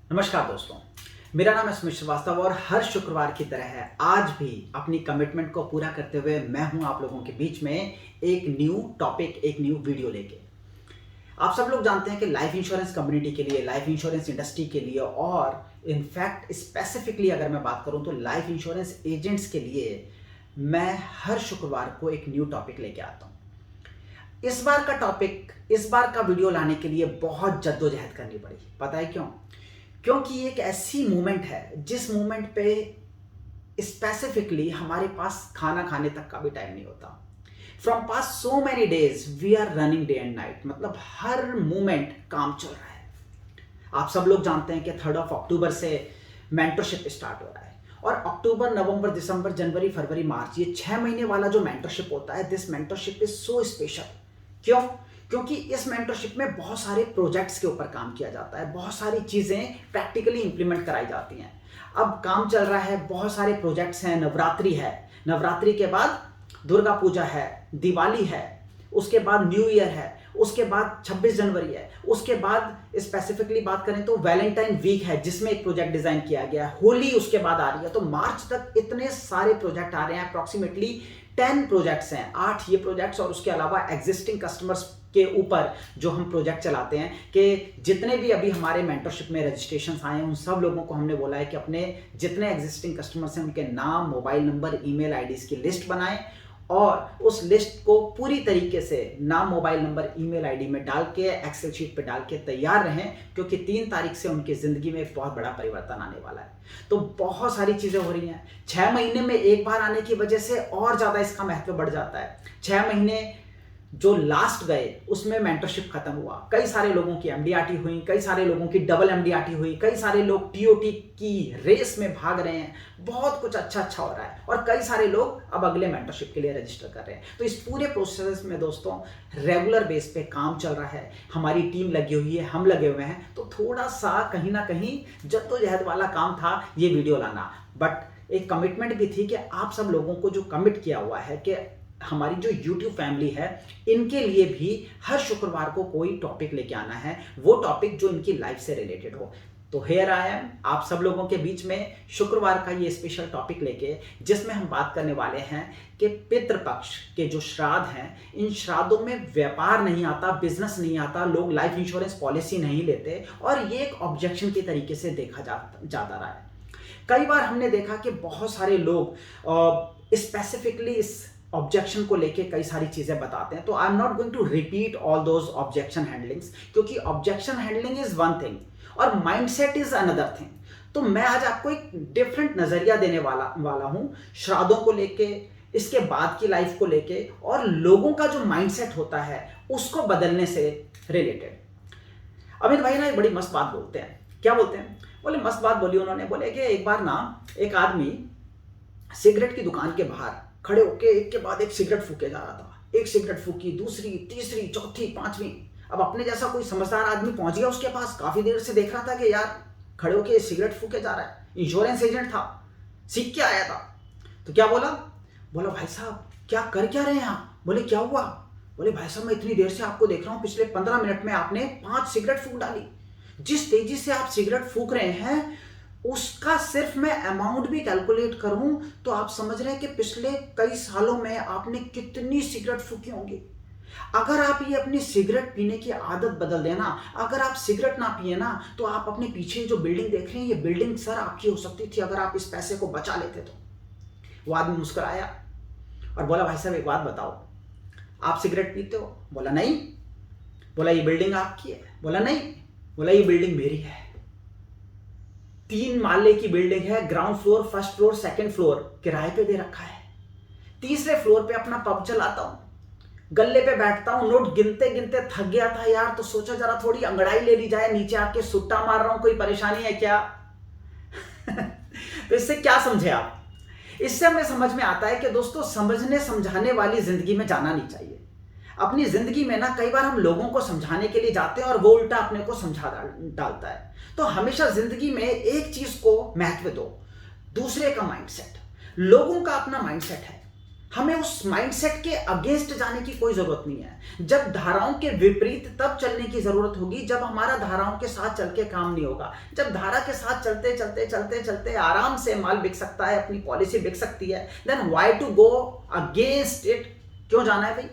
नमस्कार दोस्तों, मेरा नाम है सुमित श्रीवास्तव और हर शुक्रवार की तरह है आज भी अपनी कमिटमेंट को पूरा करते हुए मैं हूं आप लोगों के बीच में एक न्यू टॉपिक, एक न्यू वीडियो लेके। आप सब लोग जानते हैं कि लाइफ इंश्योरेंस कम्युनिटी के लिए, लाइफ इंश्योरेंस इंडस्ट्री के लिए और इनफैक्ट स्पेसिफिकली अगर मैं बात करूं तो लाइफ इंश्योरेंस एजेंट्स के लिए मैं हर शुक्रवार को एक न्यू टॉपिक लेके आता हूं। इस बार का वीडियो लाने के लिए बहुत जद्दोजहद करनी पड़ी। पता है क्यों? क्योंकि एक ऐसी मूवमेंट है जिस मूवमेंट पे स्पेसिफिकली हमारे पास खाना खाने तक का भी टाइम नहीं होता। From past so many days we are running day and night, मतलब हर मोमेंट काम चल रहा है। आप सब लोग जानते हैं कि 3 अक्टूबर से मेंटरशिप स्टार्ट हो रहा है और अक्टूबर, नवंबर, दिसंबर, जनवरी, फरवरी, मार्च, ये 6 महीने वाला जो मेंटरशिप होता है, this mentorship is so special. क्यों? क्योंकि इस मेंटरशिप में बहुत सारे प्रोजेक्ट्स के ऊपर काम किया जाता है, बहुत सारी चीज़ें प्रैक्टिकली इंप्लीमेंट कराई जाती हैं। अब काम चल रहा है, बहुत सारे प्रोजेक्ट्स हैं। नवरात्रि है, नवरात्रि के बाद दुर्गा पूजा है, दिवाली है, उसके बाद न्यू ईयर है, उसके बाद 26 जनवरी है, उसके बाद स्पेसिफिकली बात करें तो वैलेंटाइन वीक है जिसमें एक प्रोजेक्ट डिजाइन किया गया है, होली उसके बाद आ रही है। तो मार्च तक इतने सारे प्रोजेक्ट आ रहे हैं, अप्रॉक्सीमेटली 10 प्रोजेक्ट्स हैं, 8 ये प्रोजेक्ट्स और उसके अलावा एग्जिस्टिंग कस्टमर्स के ऊपर जो हम प्रोजेक्ट चलाते हैं कि जितने भी अभी हमारे मेंटरशिप में रजिस्ट्रेशन आए हैं उन सब लोगों को हमने बोला है कि अपने जितने एग्जिस्टिंग कस्टमर्स हैं उनके नाम, मोबाइल नंबर, ईमेल आईडीज की लिस्ट बनाएं और उस लिस्ट को पूरी तरीके से नाम, मोबाइल नंबर, ईमेल आईडी में डाल के एक्सेल शीट पे डाल के तैयार रहें, क्योंकि 3 तारीख से उनकी जिंदगी में एक बहुत बड़ा परिवर्तन आने वाला है। तो बहुत सारी चीजें हो रही हैं। 6 महीने में एक बार आने की वजह से और ज्यादा इसका महत्व बढ़ जाता है। 6 महीने जो लास्ट गए उसमें मेंटरशिप खत्म हुआ, कई सारे लोगों की एमडीआरटी हुई, कई सारे लोगों की डबल एमडीआरटी हुई, कई सारे लोग टीओटी की रेस में भाग रहे हैं, बहुत कुछ अच्छा हो रहा है और कई सारे लोग अब अगले मेंटरशिप के लिए रजिस्टर कर रहे हैं। तो इस पूरे प्रोसेस में दोस्तों रेगुलर बेस पे काम चल रहा है, हमारी टीम लगी हुई है, हम लगे हुए हैं। तो थोड़ा सा कहीं ना कहीं जद्दोजहद वाला काम था ये वीडियो लाना, बट एक कमिटमेंट भी थी कि आप सब लोगों को जो कमिट किया हुआ है कि हमारी जो YouTube फैमिली है इनके लिए भी हर शुक्रवार को कोई टॉपिक लेके आना है, वो टॉपिक जो इनकी लाइफ से रिलेटेड हो। तो हियर आई एम आप सब लोगों के बीच में शुक्रवार का ये स्पेशल टॉपिक लेके, जिसमें हम बात करने वाले हैं कि पितृपक्ष के जो श्राद्ध हैं, इन श्राद्धों में व्यापार नहीं आता, बिजनेस नहीं आता, लोग लाइफ इंश्योरेंस पॉलिसी नहीं लेते और ये एक ऑब्जेक्शन के तरीके से देखा जाता रहा है। कई बार हमने देखा कि बहुत सारे लोग स्पेसिफिकली इस ऑब्जेक्शन को लेके कई सारी चीजें बताते हैं। तो I am not going to repeat all those objection handlings, क्योंकि objection handling is one thing और माइंडसेट इज अनदर थिंग। तो मैं आज आपको एक डिफरेंट नजरिया देने वाला हूं श्राद्धों को लेके, इसके बाद की लाइफ को लेके और लोगों का जो माइंडसेट होता है उसको बदलने से रिलेटेड। अमित भाई ना एक बड़ी मस्त बात बोलते हैं। क्या बोलते हैं? बोले मस्त बात बोली उन्होंने। बोले कि एक बार ना एक आदमी सिगरेट की दुकान के बाहर खड़े होके एक के बाद एक सिगरेट फूके जा रहा था। एक सिगरेट फूकी, दूसरी, तीसरी, चौथी, पांचवी। अब अपने जैसा कोई समझदार आदमी पहुंच गया उसके पास, काफी देर से देख रहा था कि यार खड़े होके सिगरेट फूके जा रहा है। इंश्योरेंस एजेंट था, सीख के आया था। तो क्या बोला? बोला भाई साहब क्या कर क्या रहे हैं आप? बोले क्या हुआ? बोले भाई साहब मैं इतनी देर से आपको देख रहा हूं, पिछले 15 मिनट में आपने 5 सिगरेट फूक डाली। जिस तेजी से आप सिगरेट फूक रहे हैं उसका सिर्फ मैं अमाउंट भी कैलकुलेट करूं तो आप समझ रहे हैं कि पिछले कई सालों में आपने कितनी सिगरेट फूकी होंगी। अगर आप ये अपनी सिगरेट पीने की आदत बदल देना, अगर आप सिगरेट ना पिए ना, तो आप अपने पीछे जो बिल्डिंग देख रहे हैं ये बिल्डिंग सर आपकी हो सकती थी अगर आप इस पैसे को बचा लेते तो। वो आदमी मुस्कुराया और बोला भाई साहब एक बात बताओ, आप सिगरेट पीते हो? बोला नहीं। बोला ये बिल्डिंग आपकी है? बोला नहीं। बोला ये बिल्डिंग मेरी है। 3 माले की बिल्डिंग है, ground floor, first floor, second floor किराए पे दे रखा है। तीसरे फ्लोर पे अपना पब चलाता हूं, गल्ले पे बैठता हूं, नोट गिनते गिनते थक गया था यार, तो सोचा जरा थोड़ी अंगड़ाई ले ली जाए, नीचे आके सुट्टा मार रहा हूं, कोई परेशानी है क्या? तो इससे क्या समझे आप? इससे हमें समझ में आता है कि दोस्तों समझने समझाने वाली जिंदगी में जाना नहीं चाहिए। अपनी जिंदगी में ना कई बार हम लोगों को समझाने के लिए जाते हैं और वो उल्टा अपने को समझा डालता है। तो हमेशा जिंदगी में एक चीज को महत्व दो, दूसरे का माइंडसेट। लोगों का अपना माइंडसेट है, हमें उस माइंडसेट के अगेंस्ट जाने की कोई जरूरत नहीं है। जब धाराओं के विपरीत तब चलने की जरूरत होगी जब हमारा धाराओं के साथ चल के काम नहीं होगा। जब धारा के साथ चलते चलते चलते चलते आराम से माल बिक सकता है, अपनी पॉलिसी बिक सकती है, then why to go against it? क्यों जाना है भाई?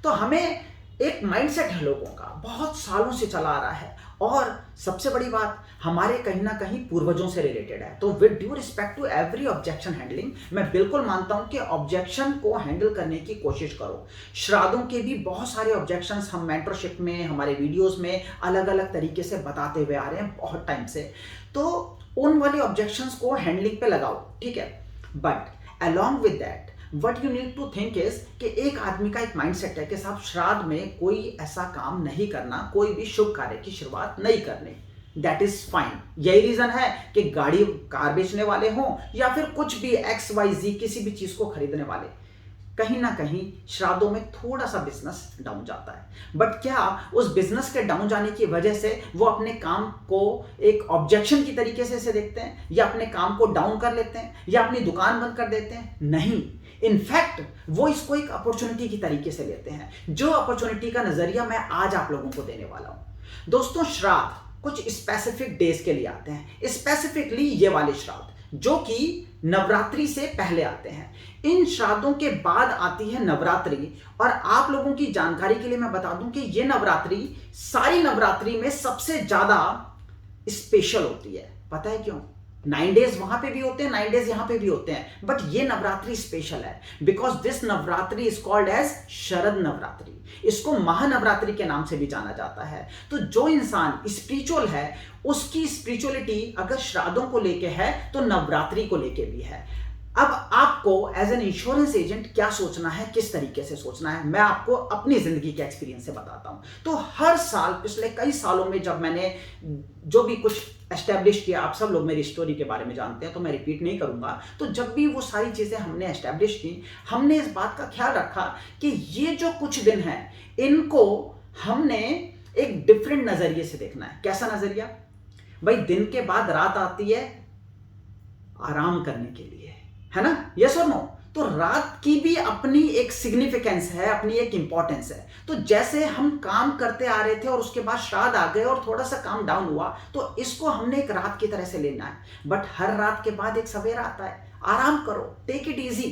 तो हमें एक माइंडसेट है लोगों का, बहुत सालों से चला आ रहा है, और सबसे बड़ी बात हमारे कहीं ना कहीं पूर्वजों से रिलेटेड है। तो with due respect to every objection handling, मैं बिल्कुल मानता हूं कि ऑब्जेक्शन को हैंडल करने की कोशिश करो। श्राद्धों के भी बहुत सारे ऑब्जेक्शंस हम मेंटरशिप में, हमारे वीडियोस में अलग अलग तरीके से बताते हुए आ रहे हैं बहुत टाइम से। तो उन वाले ऑब्जेक्शंस को हैंडलिंग पे लगाओ, ठीक है। But along with that what you need to think is कि एक आदमी का एक माइंडसेट है कि साहब श्राद्ध में कोई ऐसा काम नहीं करना, कोई भी शुभ कार्य की शुरुआत नहीं करनी। That is fine. यही रीजन है कि गाड़ी कार बेचने वाले हों या फिर कुछ भी XYZ किसी भी चीज को खरीदने वाले, कहीं ना कहीं श्राद्धों में थोड़ा सा बिजनेस डाउन जाता है। बट क्या उस बिजनेस के डाउन जाने की वजह से वो अपने काम को एक ऑब्जेक्शन की तरीके से देखते हैं, या अपने काम को डाउन कर लेते हैं, या अपनी दुकान बंद कर देते हैं? नहीं, इनफैक्ट वो इसको एक अपॉर्चुनिटी की तरीके से लेते हैं, जो अपॉर्चुनिटी का नजरिया मैं आज आप लोगों को देने वाला हूं। दोस्तों, श्राद्ध कुछ स्पेसिफिक डेज के लिए आते हैं, स्पेसिफिकली ये वाले श्राद्ध जो कि नवरात्रि से पहले आते हैं। इन श्राद्धों के बाद आती है नवरात्रि, और आप लोगों की जानकारी के लिए मैं बता दूं कि ये नवरात्रि सारी नवरात्रि में सबसे ज्यादा स्पेशल होती है। पता है क्यों? 9 डेज वहां पे भी होते हैं, 9 डेज यहां पे भी होते हैं, बट ये नवरात्रि स्पेशल है because this Navratri is called as Sharad Navratri. इसको महानवरात्रि के नाम से भी जाना जाता है। तो जो इंसान स्पिरिचुअल है, उसकी स्पिरिचुअलिटी अगर श्राद्धों को लेके है तो नवरात्रि को लेके भी है। अब आपको एज एन इंश्योरेंस एजेंट क्या सोचना है, किस तरीके से सोचना है, मैं आपको अपनी जिंदगी के एक्सपीरियंस से बताता हूं। तो हर साल पिछले कई सालों में जब मैंने जो भी कुछ एस्टेब्लिश किया, आप सब लोग मेरी स्टोरी के बारे में जानते हैं तो मैं रिपीट नहीं करूंगा। तो जब भी वो सारी चीजें हमने एस्टेब्लिश की, हमने इस बात का ख्याल रखा कि ये जो कुछ दिन है इनको हमने एक डिफरेंट नजरिए से देखना है। कैसा नजरिया? भाई, दिन के बाद रात आती है आराम करने के लिए, है ना? यस और नो? तो रात की भी अपनी एक सिग्निफिकेंस है, अपनी एक इंपॉर्टेंस है। तो जैसे हम काम करते आ रहे थे और उसके बाद श्राद्ध आ गए और थोड़ा सा काम डाउन हुआ, तो इसको हमने एक रात की तरह से लेना है। बट हर रात के बाद एक सवेरा आता है, आराम करो, टेक इट इजी।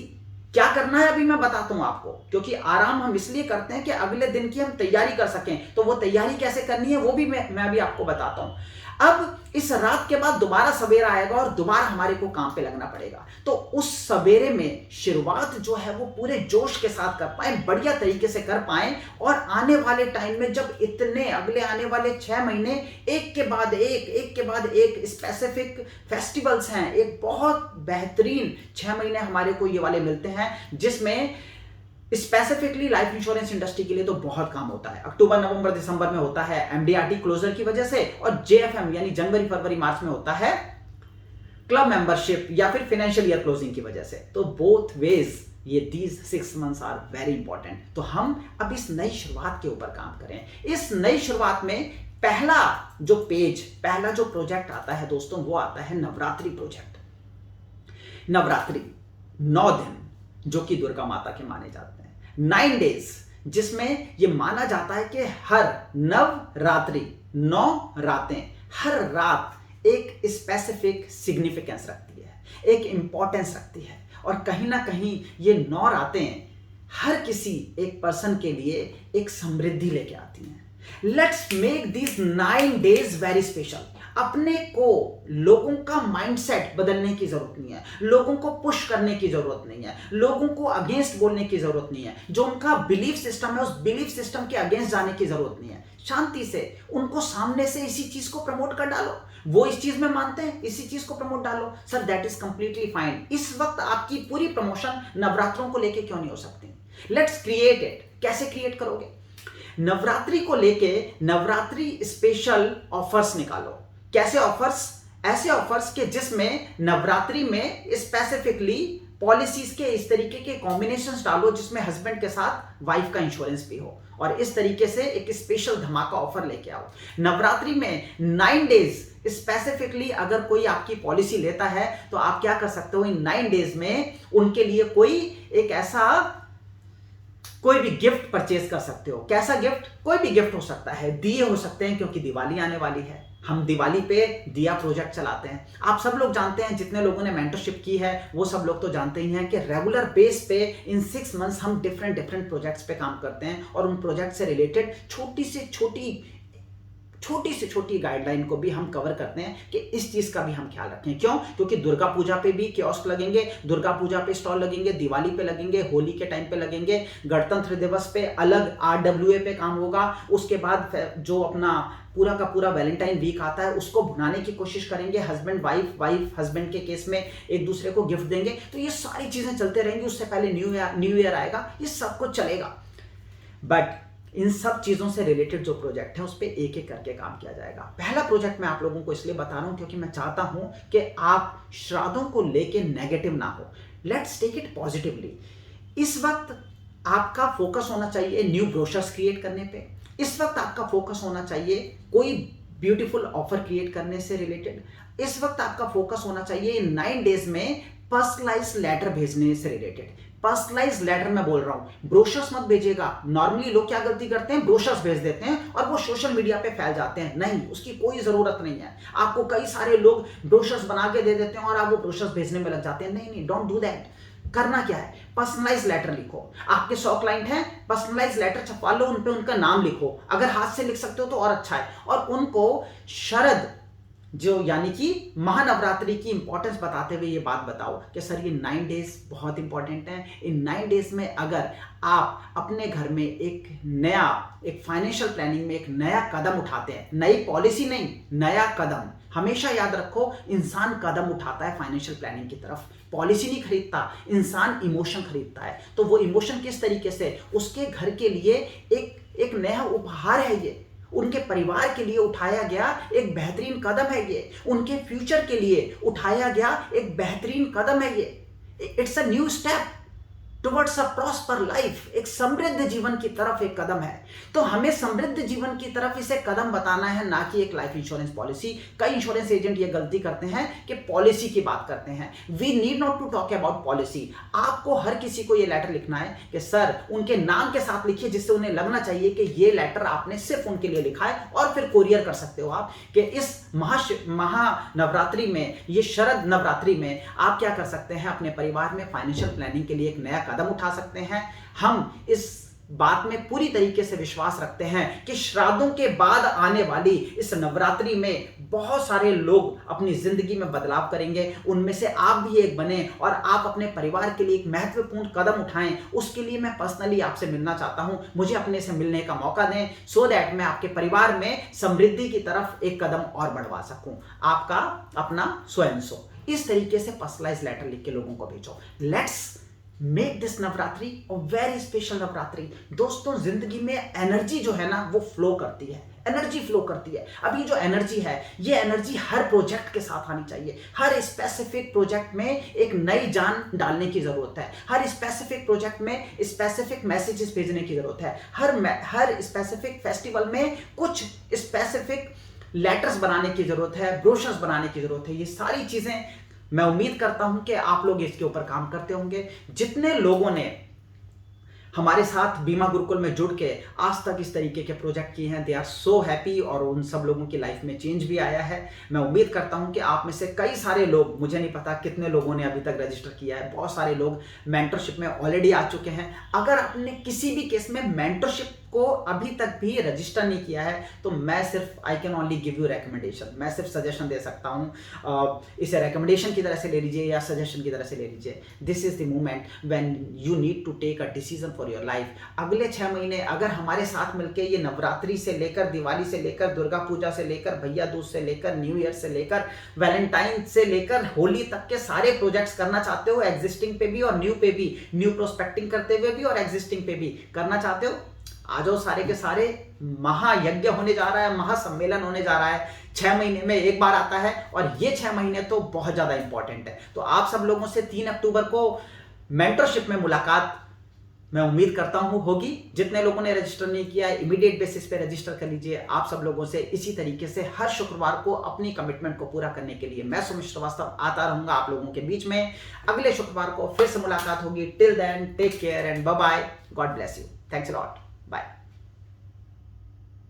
क्या करना है अभी मैं बताता हूं आपको, क्योंकि आराम हम इसलिए करते हैं कि अगले दिन की हम तैयारी कर सकें। तो वो तैयारी कैसे करनी है वो भी मैं अभी आपको बताता हूं। अब इस रात के बाद दोबारा सवेरा आएगा और दोबारा हमारे को काम पे लगना पड़ेगा। तो उस सवेरे में शुरुआत जो है वो पूरे जोश के साथ कर पाए, बढ़िया तरीके से कर पाए, और आने वाले टाइम में जब इतने अगले आने वाले 6 महीने एक के बाद एक स्पेसिफिक फेस्टिवल्स हैं, एक बहुत बेहतरीन 6 महीने हमारे को ये वाले मिलते हैं जिसमें स्पेसिफिकली लाइफ इंश्योरेंस इंडस्ट्री के लिए तो बहुत काम होता है। अक्टूबर, नवंबर, दिसंबर में होता है MDRT क्लोजर की वजह से, और JFM यानी जनवरी, फरवरी, मार्च में होता है क्लब मेंबरशिप या फिर फाइनेंशियल ईयर क्लोजिंग की वजह से। तो बोथ वेज ये these 6 months are very important. तो हम अब इस नई शुरुआत के ऊपर काम करें। इस नई शुरुआत में पहला जो प्रोजेक्ट आता है दोस्तों, वो आता है नवरात्रि प्रोजेक्ट। नवरात्रि 9 दिन जो कि दुर्गा माता के माने जाते हैं, 9 डेज जिसमें ये माना जाता है कि हर नवरात्रि 9 रातें, हर रात एक स्पेसिफिक सिग्निफिकेंस रखती है, एक इंपॉर्टेंस रखती है, और कहीं ना कहीं ये 9 रातें हर किसी एक पर्सन के लिए एक समृद्धि लेके आती हैं। Let's make this 9 days very special. अपने को लोगों का माइंडसेट बदलने की जरूरत नहीं है, लोगों को पुश करने की जरूरत नहीं है, लोगों को अगेंस्ट बोलने की जरूरत नहीं है। जो उनका बिलीफ सिस्टम है उस बिलीफ सिस्टम के अगेंस्ट जाने की जरूरत नहीं है। शांति से उनको सामने से इसी चीज को प्रमोट कर डालो। वो इस चीज में मानते हैं, इसी चीज को प्रमोट डालो। Sir, that is completely fine. इस वक्त आपकी पूरी प्रमोशन नवरात्रों को लेके क्यों नहीं हो सकती? Let's create it. कैसे क्रिएट करोगे? नवरात्रि को लेके नवरात्रि स्पेशल ऑफर्स निकालो। कैसे ऑफर्स? ऐसे ऑफर्स के जिसमें नवरात्रि में स्पेसिफिकली पॉलिसीज के इस तरीके के कॉम्बिनेशंस डालो जिसमें हस्बैंड के साथ वाइफ का इंश्योरेंस भी हो, और इस तरीके से एक स्पेशल धमाका ऑफर लेके आओ। नवरात्रि में 9 डेज स्पेसिफिकली अगर कोई आपकी पॉलिसी लेता है तो आप क्या कर सकते हो, इन 9 डेज में उनके लिए कोई एक ऐसा कोई भी गिफ्ट परचेज कर सकते हो। कैसा गिफ्ट? कोई भी गिफ्ट हो सकता है, दिए हो सकते हैं, क्योंकि दिवाली आने वाली है, हम दिवाली पे दिया प्रोजेक्ट चलाते हैं। आप सब लोग जानते हैं, जितने लोगों ने मेंटरशिप की है वो सब लोग तो जानते ही हैं कि रेगुलर बेस पे इन 6 मंथ्स हम डिफरेंट प्रोजेक्ट्स पे काम करते हैं, और उन प्रोजेक्ट से रिलेटेड छोटी से छोटी गाइडलाइन को भी हम कवर करते हैं कि इस चीज का भी हम ख्याल रखें। क्यों? क्योंकि दुर्गा पूजा पे भी कियोस्क लगेंगे, दुर्गा पूजा पे स्टॉल लगेंगे, दिवाली पे लगेंगे, होली के टाइम पे लगेंगे, गणतंत्र दिवस पे अलग RWA पे काम होगा, उसके बाद जो अपना पूरा का पूरा वैलेंटाइन वीक आता है उसको भुनाने की कोशिश करेंगे, हस्बैंड वाइफ हस्बैंड के केस में एक दूसरे को गिफ्ट देंगे। तो ये सारी चीजें चलते रहेंगी। उससे पहले न्यू ईयर आएगा, ये सब कुछ चलेगा। बट इन सब चीजों से रिलेटेड जो प्रोजेक्ट है उस पर एक एक करके काम किया जाएगा। पहला प्रोजेक्ट मैं आप लोगों को इसलिए बता रहा हूं क्योंकि मैं चाहता हूं कि आप श्राद्धों को लेके नेगेटिव ना हो। Let's take it positively. इस वक्त आपका फोकस होना चाहिए न्यू ब्रोशर्स क्रिएट करने पे। इस वक्त आपका फोकस होना चाहिए कोई ब्यूटीफुल ऑफर क्रिएट करने से रिलेटेड। इस वक्त आपका फोकस होना चाहिए इन 9 डेज में पर्सनलाइज लेटर भेजने से रिलेटेड। पर्सनलाइज लेटर में बोल रहा हूं, ब्रोशर्स मत भेजिएगा। नॉर्मली लोग क्या गलती करते हैं, ब्रोशर्स भेज देते हैं और वो सोशल मीडिया पे फैल जाते हैं। नहीं, उसकी कोई जरूरत नहीं है। आपको कई सारे लोग ब्रोशर्स बना के दे देते हैं और आप वो ब्रोशर्स भेजने में लग जाते हैं। नहीं, डोंट डू दैट। करना क्या है, पर्सनलाइज लेटर लिखो। आपके 100 क्लाइंट हैं, पर्सनलाइज लेटर छपवा लो, उन पे उनका नाम लिखो। अगर हाथ से लिख सकते हो तो और अच्छा है। और उनको शरद जो यानी कि महानवरात्रि की इंपॉर्टेंस बताते हुए ये बात बताओ कि सर ये 9 डेज बहुत इंपॉर्टेंट हैं। इन 9 डेज में अगर आप अपने घर में एक फाइनेंशियल प्लानिंग में एक नया कदम उठाते हैं, नई पॉलिसी नहीं, नया कदम। हमेशा याद रखो, इंसान कदम उठाता है फाइनेंशियल प्लानिंग की तरफ, पॉलिसी नहीं खरीदता, इंसान इमोशन खरीदता है। तो वो इमोशन किस तरीके से, उसके घर के लिए एक नया उपहार है, ये उनके परिवार के लिए उठाया गया एक बेहतरीन कदम है, ये उनके फ्यूचर के लिए उठाया गया एक बेहतरीन कदम है। ये it's a new step towards a prosper life, एक समृद्ध जीवन की तरफ एक कदम है। तो हमें समृद्ध जीवन की तरफ इसे कदम बताना है, ना कि एक लाइफ इंश्योरेंस पॉलिसी। कई इंश्योरेंस एजेंट ये गलती करते हैं कि पॉलिसी की बात करते हैं। We need not to talk about policy. आपको हर किसी को ये लेटर लिखना है कि सर, उनके नाम के साथ लिखिए, जिससे उन्हें लगना चाहिए कि ये लेटर आपने सिर्फ उनके लिए लिखा है। और फिर कोरियर कर सकते हो आप कि इस महानवरात्रि में, ये शरद नवरात्रि में आप क्या कर सकते हैं, अपने परिवार में फाइनेंशियल प्लानिंग के लिए एक नया कदम उठा सकते हैं। हम इस बात में पूरी तरीके से विश्वास रखते हैं कि श्राद्धों के बाद आने वाली इस नवरात्रि में बहुत सारे लोग अपनी जिंदगी में बदलाव करेंगे। उनमें से आप भी एक बने और आप अपने परिवार के लिए एक महत्वपूर्ण कदम उठाएं। उसके लिए मैं पर्सनली आपसे मिलना चाहता हूं। मुझे अपने से मिलने का मौका दें, सो दैट मैं आपके परिवार में समृद्धि की तरफ एक कदम और बढ़वा सकूं। आपका अपना स्वयं सो। इस तरीके से पर्सनलाइज लेटर लिख के लोगों को भेजो। Let's make this Navratri a very special Navratri. दोस्तों, जिंदगी में एनर्जी जो है ना वो फ्लो करती है, एनर्जी फ्लो करती है। अब ये जो एनर्जी है, ये एनर्जी हर प्रोजेक्ट के साथ आनी चाहिए। हर स्पेसिफिक प्रोजेक्ट में एक नई जान डालने की जरूरत है। हर स्पेसिफिक प्रोजेक्ट में स्पेसिफिक मैसेजेस भेजने की जरूरत है। हर स्पेसिफिक फेस्टिवल में कुछ स्पेसिफिक लेटर्स बनाने की जरूरत है, ब्रोशर्स बनाने की जरूरत है। ये सारी चीजें मैं उम्मीद करता हूं कि आप लोग इसके ऊपर काम करते होंगे। जितने लोगों ने हमारे साथ बीमा गुरुकुल में जुड़ के आज तक इस तरीके के प्रोजेक्ट किए हैं, दे आर सो हैप्पी, और उन सब लोगों की लाइफ में चेंज भी आया है। मैं उम्मीद करता हूं कि आप में से कई सारे लोग, मुझे नहीं पता कितने लोगों ने अभी तक रजिस्टर किया है, बहुत सारे लोग मेंटरशिप में ऑलरेडी आ चुके हैं। अगर आपने किसी भी केस में मेंटरशिप को अभी तक भी रजिस्टर नहीं किया है तो मैं सिर्फ I can only give you recommendation, मैं सिर्फ सजेशन दे सकता हूं। इसे रिकमेंडेशन की तरह से ले लीजिए या सजेशन की तरह से ले लीजिए। This is the moment when you need to take a decision for your life. अगले 6 महीने अगर हमारे साथ मिलकर ये नवरात्रि से लेकर, दिवाली से लेकर, दुर्गा पूजा से लेकर, भैया दूज से लेकर, न्यू ईयर से लेकर, वैलेंटाइन से लेकर होली तक के सारे प्रोजेक्ट्स करना चाहते हो, एग्जिस्टिंग पे भी और न्यू पे भी, न्यू प्रोस्पेक्टिंग करते हुए भी और एग्जिस्टिंग पे भी करना चाहते हो, आ जाओ सारे के सारे। महायज्ञ होने जा रहा है, महासम्मेलन होने जा रहा है, 6 महीने में एक बार आता है और ये 6 महीने तो बहुत ज्यादा इंपॉर्टेंट है। तो आप सब लोगों से 3 अक्टूबर को मेंटरशिप में मुलाकात मैं उम्मीद करता हूं होगी। जितने लोगों ने रजिस्टर नहीं किया है इमीडिएट बेसिस पे रजिस्टर कर लीजिए। आप सब लोगों से इसी तरीके से हर शुक्रवार को अपनी कमिटमेंट को पूरा करने के लिए मैं सुमित श्रीवास्तव आता रहूंगा आप लोगों के बीच में। अगले शुक्रवार को फिर से मुलाकात होगी। Till then take care and bye bye. God bless you. Thanks a lot.